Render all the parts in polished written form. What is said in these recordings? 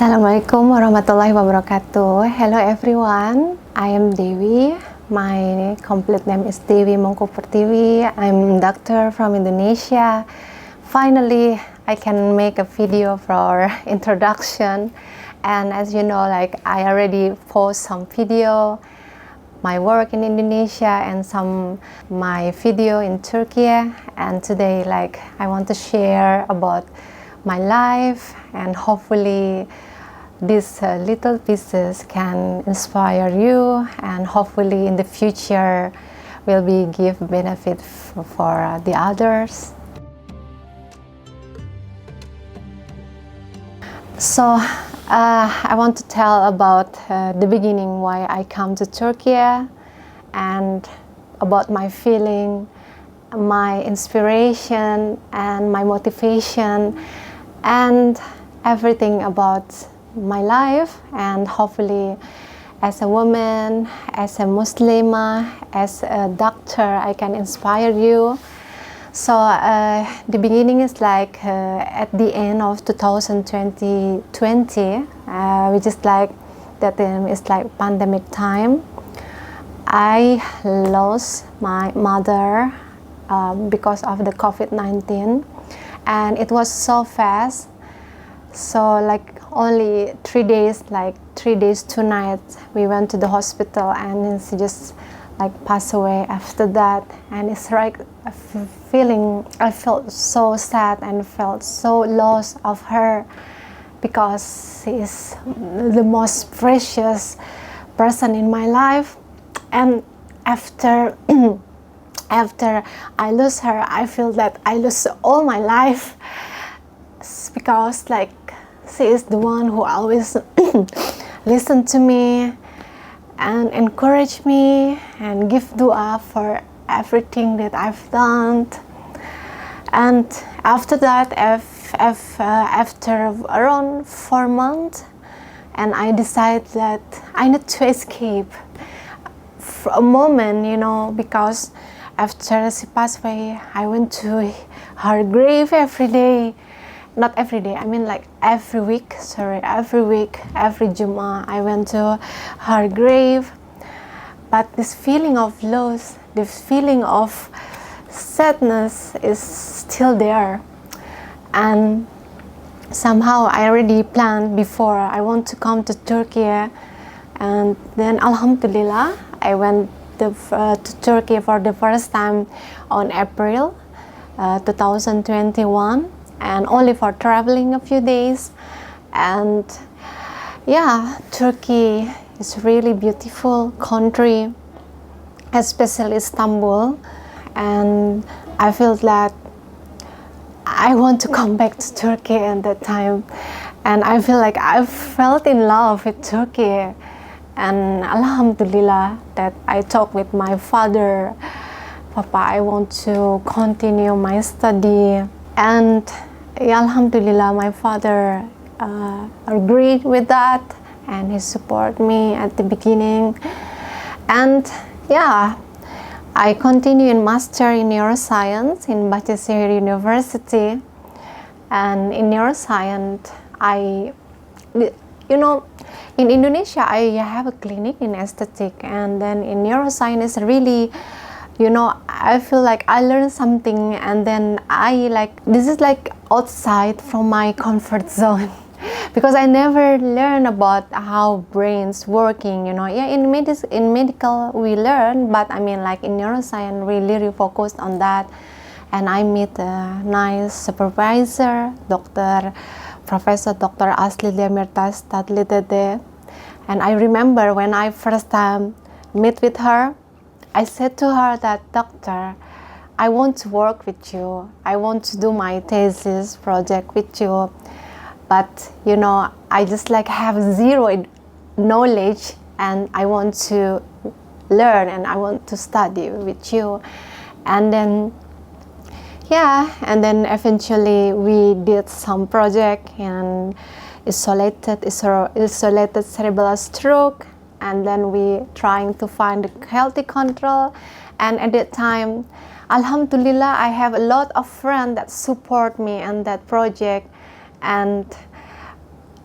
Assalamualaikum warahmatullahi wabarakatuh. Hello everyone, I am Dewi. My complete name is Dewi Mongko Pertiwi. I'm a doctor from Indonesia. Finally, I can make a video for introduction. And as you know, like I already post some video, my work in Indonesia and some my video in Turkey. And today, like I want to share about my life, and hopefully these little pieces can inspire you, and hopefully in the future will be give benefit for the others. So I want to tell about the beginning why I come to Turkey, and about my feeling, my inspiration and my motivation, and everything about my life. And hopefully as a woman, as a Muslimah, as a doctor, I can inspire you. So the beginning is like at the end of 2020, which is like that is like pandemic time. I lost my mother because of the COVID-19. And it was so fast, so like only 3 days, like 3 days 2 nights, we went to the hospital, and then she just like passed away after that. And it's like a feeling, I felt so sad and felt so lost of her, because she is the most precious person in my life. And after after I lose her, I feel that I lose all my life, because like she is the one who always listen to me and encourage me and give dua for everything that I've done. And after that, after around 4 months, and I decided that I need to escape for a moment, you know, because after she passed away, I went to her grave every day. Not every day, I mean like every week, every Jummah, I went to her grave. But this feeling of loss, this feeling of sadness is still there. And somehow I already planned before I want to come to Turkey. And then Alhamdulillah, I went to Turkey for the first time on April 2021, and only for traveling a few days. And yeah, Turkey is really beautiful country, especially Istanbul, and I feel that I want to come back to Turkey at that time. And I feel like I felt in love with Turkey. And Alhamdulillah that I talked with my father, Papa, I want to continue my study. And yeah, Alhamdulillah, my father agreed with that, and he supported me at the beginning. And yeah, I continue in master in neuroscience in Bachasehir University. And in neuroscience, you know, in Indonesia, I have a clinic in aesthetic, and then in neuroscience, really, you know, I feel like I learned something, and then I like, this is like outside from my comfort zone, because I never learned about how brains working, you know. Yeah, in medical we learn, but I mean like in neuroscience, we really focused on that. And I meet a nice supervisor, Professor Dr. Asli Demirtas Tadlidede. And I remember when I first time met with her, I said to her that, Doctor, I want to work with you. I want to do my thesis project with you. But, you know, I just like have zero knowledge, and I want to learn, and I want to study with you. And then yeah, and then eventually we did some project in isolated cerebral stroke, and then we trying to find a healthy control. And at that time, Alhamdulillah, I have a lot of friends that support me in that project. And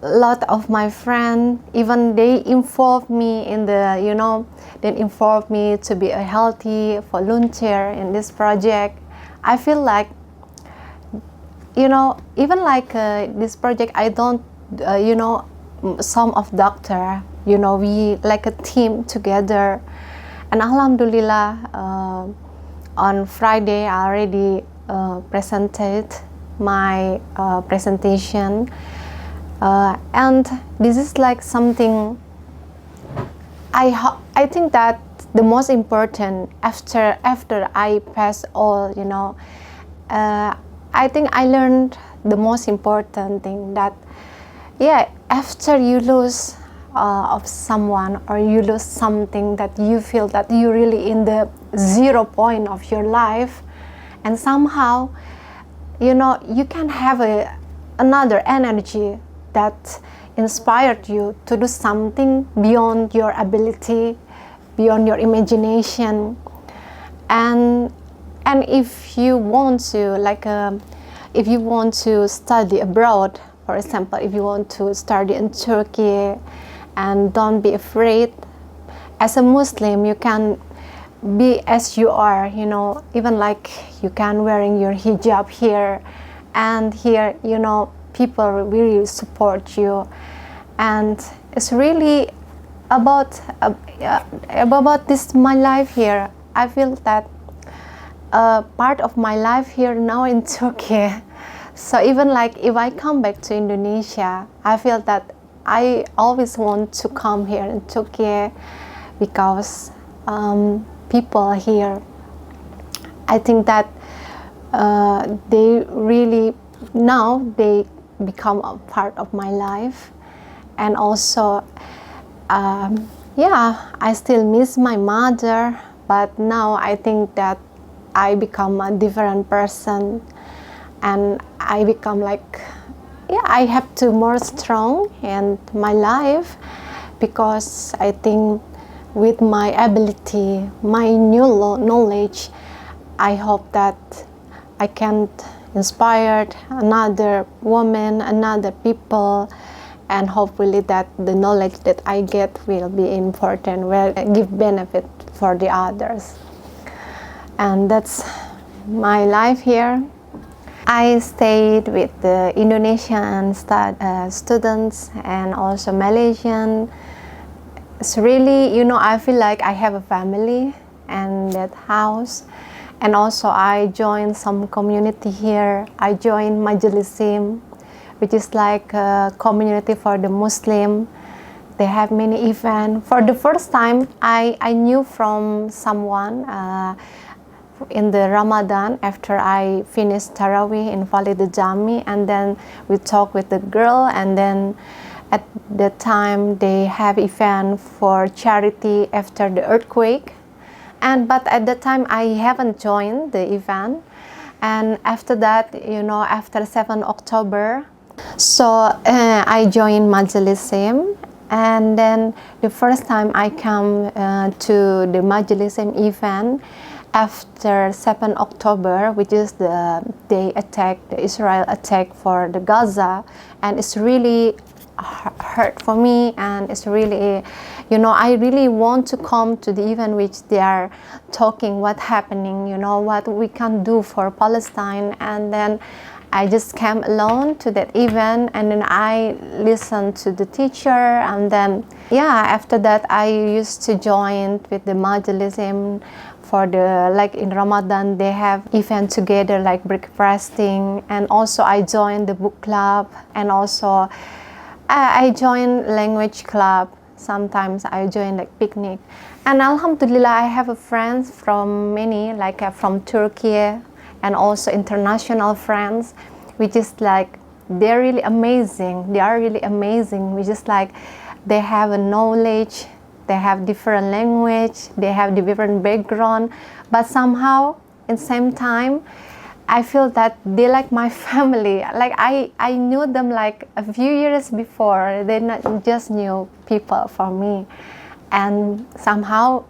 lot of my friends, even they involve me in the, they involve me to be a healthy volunteer in this project. I feel like, even like this project, I don't, some of doctor, we like a team together. And Alhamdulillah, on Friday I already presented my presentation, and this is like something I think that the most important after I pass all, I think I learned the most important thing that, after you lose of someone, or you lose something that you feel that you really in the 0 point of your life, and somehow, you can have another energy that inspired you to do something beyond your ability, beyond your imagination. And if you want to, like, if you want to study abroad, for example, if you want to study in Turkey, and don't be afraid. As a Muslim, you can be as you are, even like you can wearing your hijab here, and here, people really support you. And it's really about this my life here. I feel that part of my life here now in Turkey. So even like if I come back to Indonesia, I feel that I always want to come here in Turkey, because people here, I think that they really, now they become a part of my life. And also, I still miss my mother, but now I think that I become a different person, and I become like, I have to more strong in my life, because I think with my ability, my new knowledge, I hope that I can inspire another woman, another people, and hopefully that the knowledge that I get will be important, will give benefit for the others. And that's my life here. I stayed with the Indonesian students and also Malaysian. It's really, I feel like I have a family in that house. And also I joined some community here. I joined Majlisim, which is like a community for the Muslim. They have many events. For the first time, I knew from someone in the Ramadan, after I finished Tarawih in Valid Jami, and then we talked with the girl, and then at the time they have event for charity after the earthquake. But at the time I haven't joined the event, and after that, after 7 October, so I joined Majlisim. And then the first time I come to the Majlisim event after 7 October, which is the Israel attack for the Gaza, and it's really hurt for me, and it's really, I really want to come to the event which they are talking what happening, what we can do for Palestine. And then I just came alone to that event, and then I listened to the teacher, and then after that I used to join with the Majlisim for the, like in Ramadan they have event together like breakfasting, and also I joined the book club, and also I join language club. Sometimes I join like picnic. And Alhamdulillah, I have a friends from many, like from Turkey, and also international friends, which is like, they're really amazing. They are really amazing. We just like, they have a knowledge, they have different language, they have the different background, but somehow in same time, I feel that they like my family. Like I knew them like a few years before. They're not just new people for me. And somehow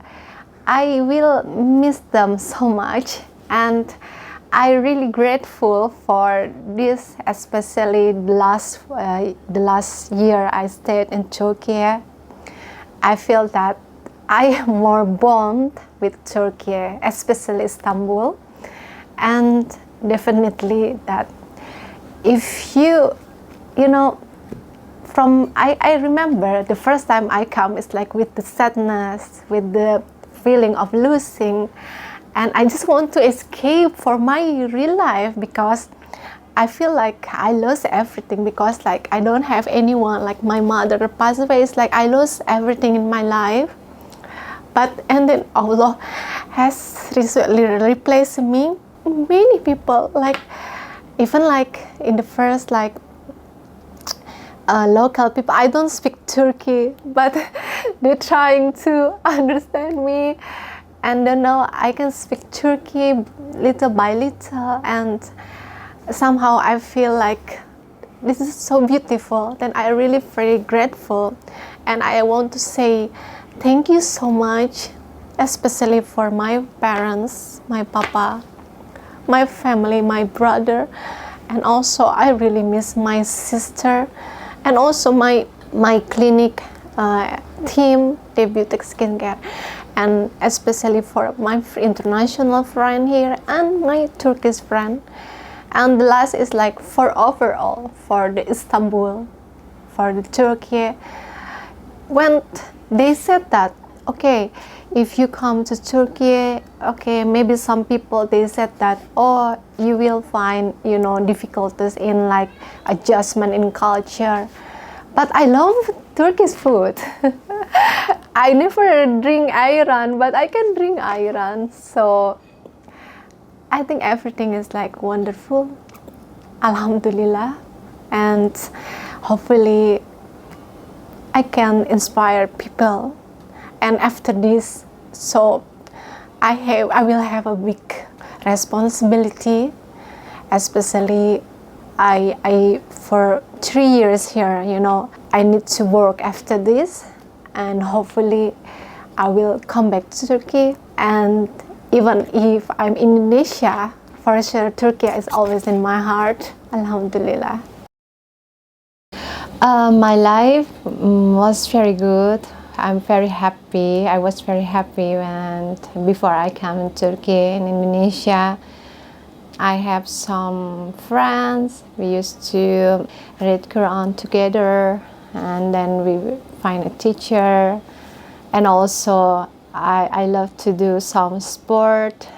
I will miss them so much. And I really grateful for this, especially the last year I stayed in Turkey. I feel that I am more bond with Turkey, especially Istanbul, and definitely that if you know, I remember the first time I come, it's like with the sadness, with the feeling of losing, and I just want to escape for my real life, because I feel like I lost everything, because like I don't have anyone, like my mother passed away. It's like I lost everything in my life, and then Allah has recently replaced me. Many people, like even like in the first, like local people, I don't speak Turkey, but they're trying to understand me, and then now I can speak Turkey little by little, and somehow I feel like this is so beautiful. Then I really very grateful, and I want to say thank you so much, especially for my parents, my papa, my family, my brother, and also I really miss my sister, and also my clinic team, Debutic Skincare, and especially for my international friend here and my Turkish friend. And the last is like for overall for the Istanbul, for the Turkey. When they said that, okay, if you come to Turkey, okay, maybe some people they said that, oh, you will find, you know, difficulties in like adjustment in culture. But I love Turkish food. I never drink ayran, but I can drink ayran. So I think everything is like wonderful. Alhamdulillah. And hopefully I can inspire people. And after this, so I will have a big responsibility, especially I for 3 years here, you know, I need to work after this, and hopefully I will come back to Turkey. And even if I'm in Indonesia, for sure Turkey is always in my heart. Alhamdulillah. My life was very good. I'm very happy. I was very happy when before I came to Turkey in Indonesia. I have some friends. We used to read Quran together, and then we find a teacher. And also, I love to do some sport.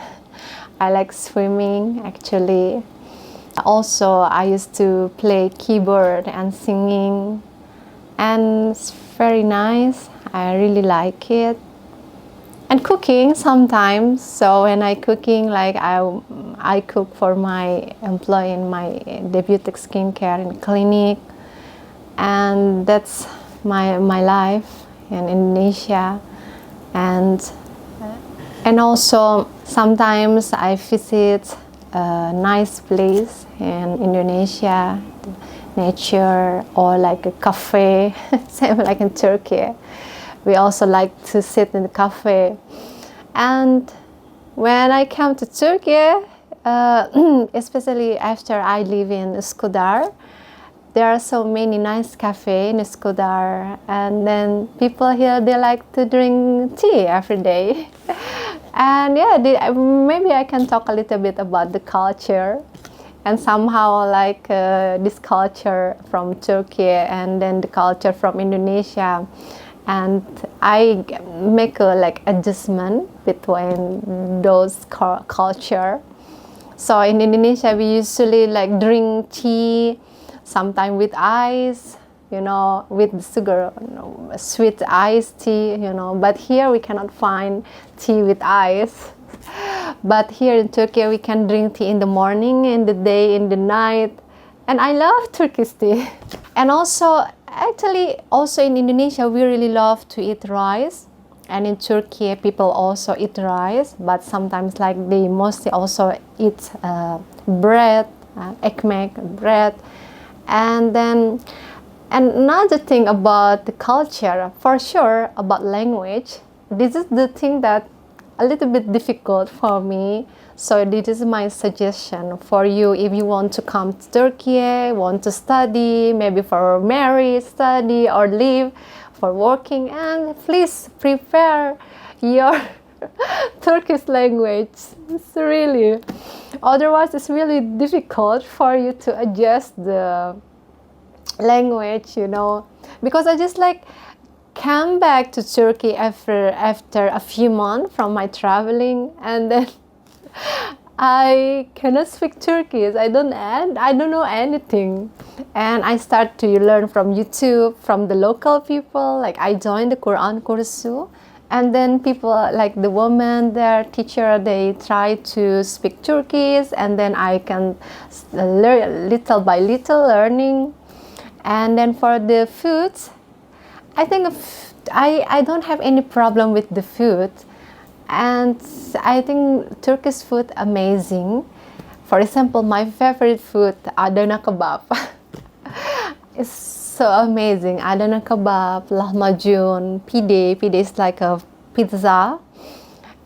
I like swimming, actually. Also, I used to play keyboard and singing, and it's very nice. I really like it. And cooking sometimes. So when I cooking, like I cook for my employee in my Debutic Skincare in clinic, and that's my life in Indonesia. And also sometimes I visit a nice place in Indonesia, nature, or like a cafe, same like in Turkey. We also like to sit in the cafe. And when I come to Turkey, especially after I live in Üsküdar, there are so many nice cafes in Üsküdar, and then people here, they like to drink tea every day. And yeah, maybe I can talk a little bit about the culture, and somehow like this culture from Turkey and then the culture from Indonesia. And I make a like adjustment between those culture. So in Indonesia, we usually like drink tea, sometimes with ice, you know, with sugar, you know, sweet iced tea, you know. But here we cannot find tea with ice. But here in Turkey, we can drink tea in the morning, in the day, in the night. And I love Turkish tea. And also, actually, also in Indonesia, we really love to eat rice. And in Turkey, people also eat rice, but sometimes like they mostly also eat bread, ekmek, bread. And then, and another thing about the culture, for sure, about language, this is the thing that a little bit difficult for me. So this is my suggestion for you if you want to come to Turkey, want to study, maybe for marriage, study, or live for working, and please prepare your Turkish language. It's really, otherwise it's really difficult for you to adjust the language, you know, because I just like came back to Turkey after a few months from my traveling, and then I cannot speak Turkish. I don't know anything, and I start to learn from YouTube, from the local people. Like I joined the Quran kursu, and then people like the woman, their teacher, they try to speak Turkish, and then I can learn little by little learning. And then for the food, I think I don't have any problem with the food, and I think Turkish food amazing. For example, my favorite food, Adana kebab. It's so amazing. Adana kebab, lahmacun, pide. Pide is like a pizza.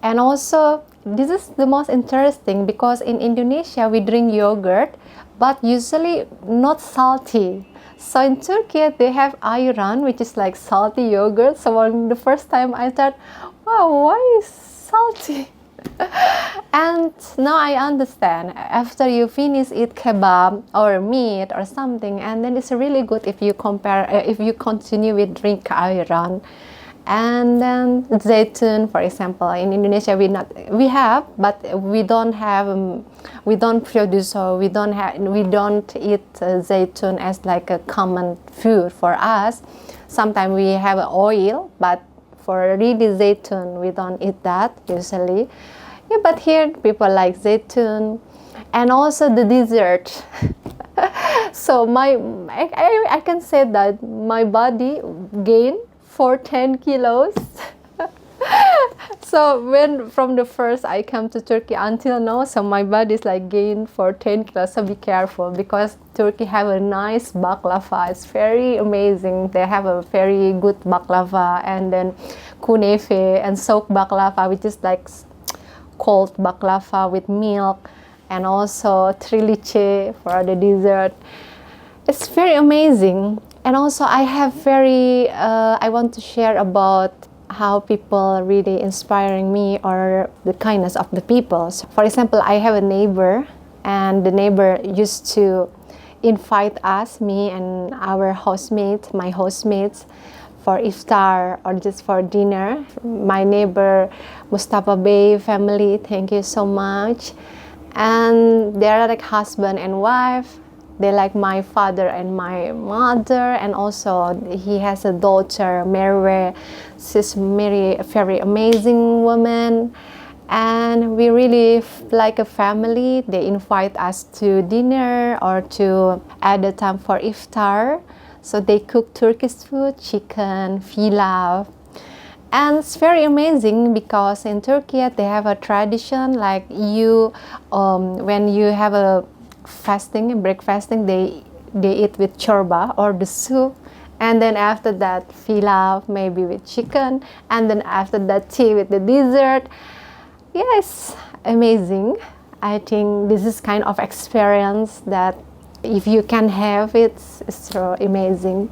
And also, this is the most interesting because in Indonesia we drink yogurt, but usually not salty. So in Turkey they have ayran, which is like salty yogurt. So when the first time I thought, wow, why is salty? And now I understand. After you finish eat kebab or meat or something, and then it's really good if you compare, if you continue with drink ayran. And then zaitun, for example, in Indonesia we have, but we don't have, we don't produce, or we don't eat zaitun as like a common food for us. Sometimes we have oil, but for really zaitun we don't eat that usually. Yeah, but here people like zaitun, and also the dessert. So I can say that my body gained for 10 kilos. So when from the first I come to Turkey until now, so my body is like gained for 10 kilos. So be careful, because Turkey have a nice baklava. It's very amazing. They have a very good baklava, and then kunefe and soaked baklava, which is like cold baklava with milk, and also triliche for the dessert. It's very amazing. And also I have I want to share about how people really inspiring me, or the kindness of the people. So for example, I have a neighbor, and the neighbor used to invite us, me and our housemates, my housemates, for iftar or just for dinner. My neighbor Mustafa Bey family, thank you so much. And they're like husband and wife. They like my father and my mother, and also he has a daughter, Mary. She's a very amazing woman, and we really like a family. They invite us to dinner or to at the time for iftar. So they cook Turkish food, chicken, pilaf. And it's very amazing because in Turkey they have a tradition like when you have a breakfasting, they eat with chorba or the soup, and then after that pilaf maybe with chicken, and then after that tea with the dessert. Yes, amazing. I think this is kind of experience that if you can have it, it's so amazing.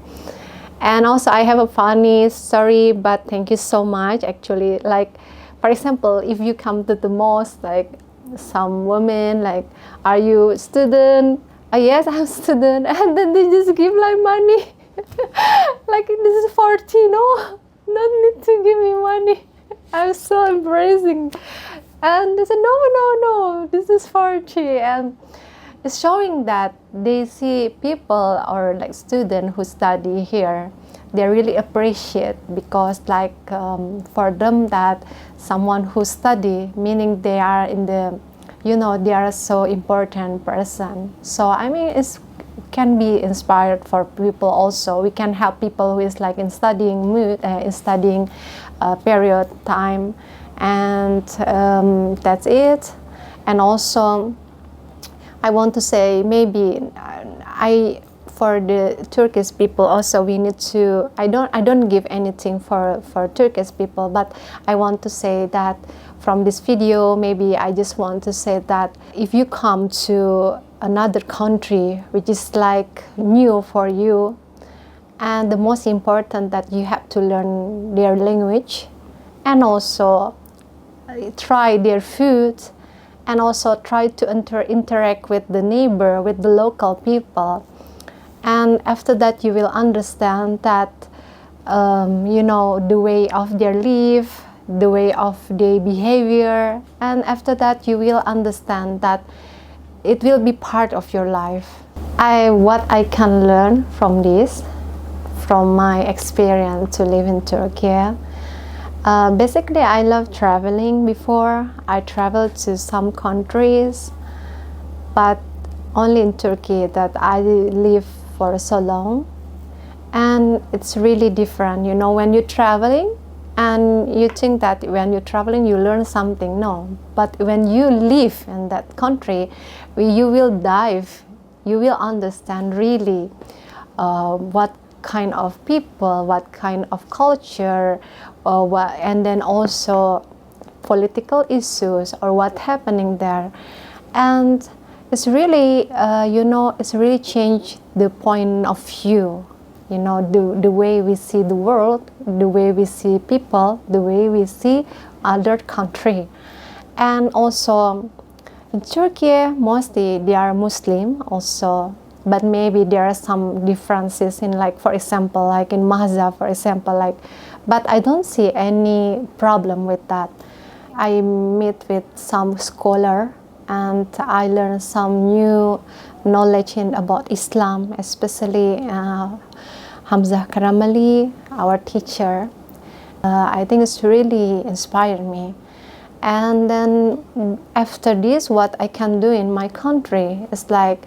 And also I have a funny story, but thank you so much. Actually, like for example, if you come to the mosque, like some women like, are you a student? Oh, yes, I'm a student. And then they just give like money. Like, this is 40, no, don't need to give me money. I'm so embarrassing. And they said, no, this is 40. And it's showing that they see people or like students who study here, they really appreciate, because like for them that someone who study, meaning they are in the, they are a so important person. So I mean, it can be inspired for people also. We can help people who is like in studying period time, and that's it. And also I want to say, maybe for the Turkish people also, we need to, I don't give anything for Turkish people, but I want to say that from this video, maybe I just want to say that if you come to another country which is like new for you, and the most important that you have to learn their language, and also try their food, and also try to interact with the neighbor, with the local people. And after that you will understand that the way of their life, the way of their behavior, and after that you will understand that it will be part of your life. What I can learn from this, from my experience to live in Turkey, basically I love traveling. Before I traveled to some countries, but only in Turkey that I live for so long, and it's really different. When you're traveling and you think that when you're traveling you learn something. No, but when you live in that country, you will dive, you will understand really what kind of people, what kind of culture, and then also political issues or what's happening there. And it's really it's really changed the point of view, the way we see the world, the way we see people, the way we see other country. And also in Turkey, mostly they are Muslim also, but maybe there are some differences in, like, for example, like in Gaza, for example, but I don't see any problem with that. I meet with some scholar and I learned some new knowledge about Islam, especially Hamzah Karamali, our teacher. I think it's really inspired me. And then after this, what I can do in my country is like,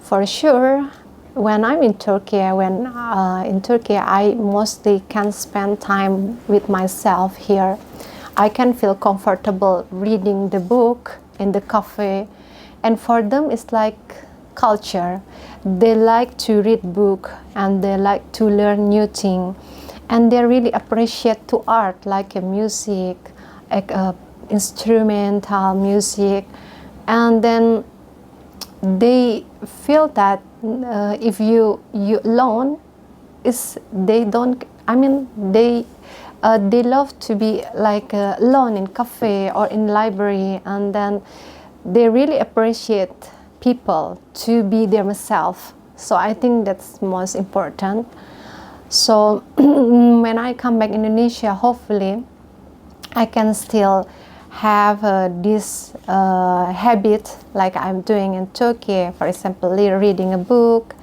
for sure, when I'm in Turkey, I mostly can spend time with myself here. I can feel comfortable reading the book in the cafe, and for them it's like culture. They like to read book and they like to learn new thing, and they really appreciate to art, like music, like instrumental music. And then they feel that if you alone, they love to be like alone in cafe or in library, and then they really appreciate people to be themselves. So I think that's most important. So when I come back Indonesia, hopefully I can still have this habit like I'm doing in Turkey, for example, reading a book.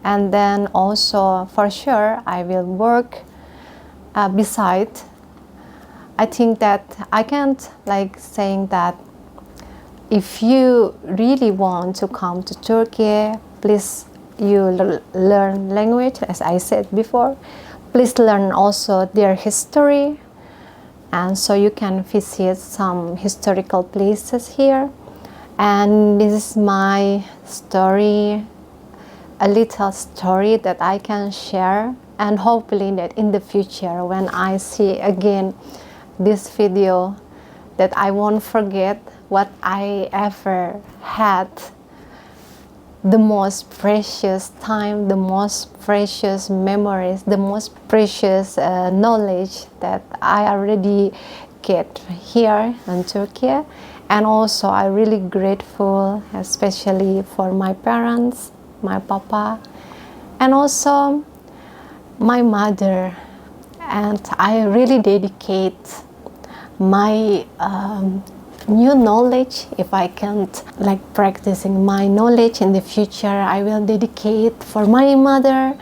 And then also for sure I will work beside. I think that I can't like saying that if you really want to come to Turkey, please you learn language, as I said before. Please learn also their history, and so you can visit some historical places here. And this is my story, a little story that I can share, and hopefully that in the future when I see again this video, that I won't forget what I ever had, the most precious time, the most precious memories, the most precious knowledge that I already get here in Turkey. And also I'm really grateful, especially for my parents, my papa, and also my mother. And I really dedicate my new knowledge. If I can't like practicing my knowledge in the future, I will dedicate for my mother,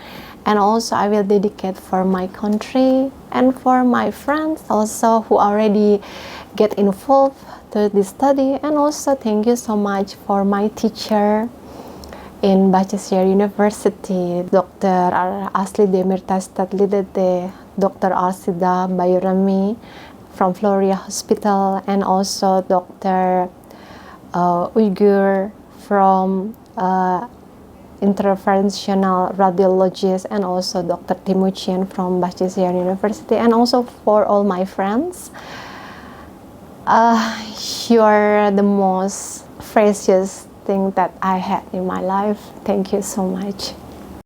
and also I will dedicate for my country and for my friends also who already get involved to this study. And also thank you so much for my teacher in Bachasiar University, Dr. Asli Demirtas Tatlidete, Dr. Arsida Bayurami from Floria Hospital, and also Dr. Uyghur from interventional radiologist, and also Dr. Timuchian from Bachasiar University, and also for all my friends. You're the most precious thing that I had in my life. Thank you so much.